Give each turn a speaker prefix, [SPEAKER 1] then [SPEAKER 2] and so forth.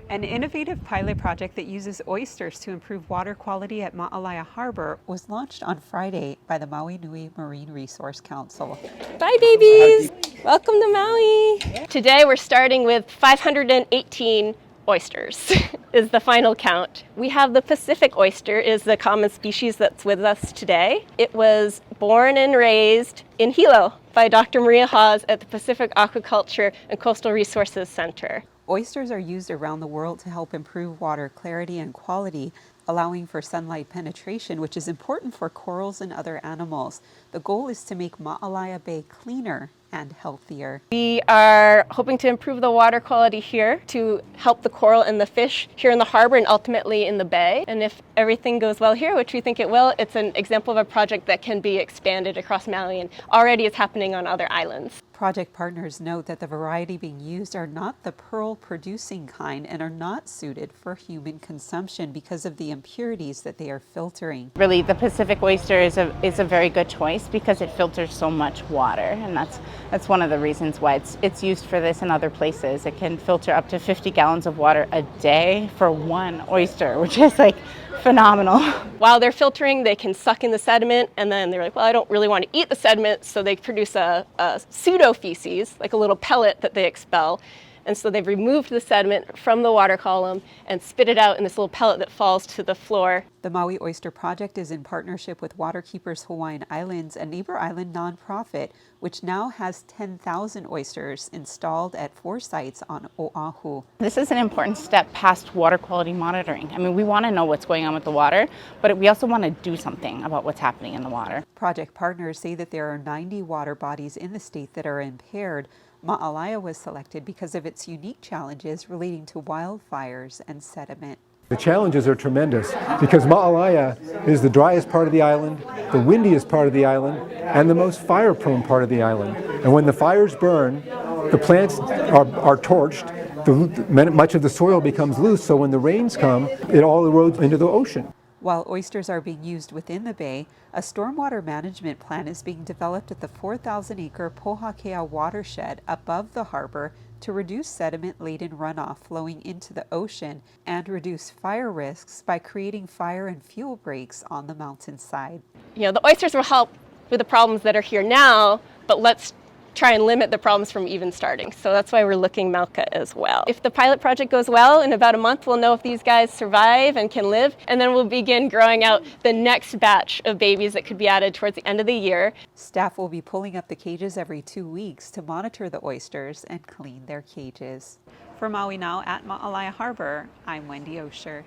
[SPEAKER 1] An innovative pilot project that uses oysters to improve water quality at Ma'alaia Harbor was launched on Friday by the Maui Nui Marine Resource Council.
[SPEAKER 2] Bye babies! Welcome to Maui! Today we're starting with 518 oysters is the final count. We have the Pacific oyster is the common species that's with us today. It was born and raised in Hilo by Dr. Maria Hawes at the Pacific Aquaculture and Coastal Resources Center.
[SPEAKER 1] Oysters are used around the world to help improve water clarity and quality, allowing for sunlight penetration, which is important for corals and other animals. The goal is to make Ma'alaia Bay cleaner and healthier.
[SPEAKER 2] We are hoping to improve the water quality here to help the coral and the fish here in the harbor and ultimately in the bay. And if everything goes well here, which we think it will, it's an example of a project that can be expanded across Maui and already is happening on other islands.
[SPEAKER 1] Project partners note that the variety being used are not the pearl-producing kind and are not suited for human consumption because of the impurities that they are filtering.
[SPEAKER 3] Really, the Pacific oyster is a very good choice because it filters so much water, and that's one of the reasons why it's used for this in other places. It can filter up to 50 gallons of water a day for one oyster, which is like phenomenal.
[SPEAKER 2] While they're filtering, they can suck in the sediment, and then they're like, well, I don't really want to eat the sediment, so they produce a pseudo feces, like a little pellet that they expel. And so they've removed the sediment from the water column and spit it out in this little pellet that falls to the floor.
[SPEAKER 1] The Maui Oyster Project is in partnership with Waterkeepers Hawaiian Islands, a neighbor island nonprofit, which now has 10,000 oysters installed at 4 sites on Oahu.
[SPEAKER 3] This is an important step past water quality monitoring. I mean, we want to know what's going on with the water, but we also want to do something about what's happening in the water.
[SPEAKER 1] Project partners say that there are 90 water bodies in the state that are impaired. Ma'alaia was selected because of its unique challenges relating to wildfires and sediment.
[SPEAKER 4] The challenges are tremendous because Ma'alaia is the driest part of the island, the windiest part of the island, and the most fire-prone part of the island. And when the fires burn, the plants are torched, much of the soil becomes loose, so when the rains come, it all erodes into the ocean.
[SPEAKER 1] While oysters are being used within the bay, a stormwater management plan is being developed at the 4,000-acre Pohakea watershed above the harbor to reduce sediment-laden runoff flowing into the ocean and reduce fire risks by creating fire and fuel breaks on the mountainside.
[SPEAKER 2] You know, the oysters will help with the problems that are here now, but let's try and limit the problems from even starting. So that's why we're looking Mauka as well. If the pilot project goes well, in about a month we'll know if these guys survive and can live, and then we'll begin growing out the next batch of babies that could be added towards the end of the year.
[SPEAKER 1] Staff will be pulling up the cages every 2 weeks to monitor the oysters and clean their cages. For Maui Now at Ma'alaia Harbor, I'm Wendy Osher.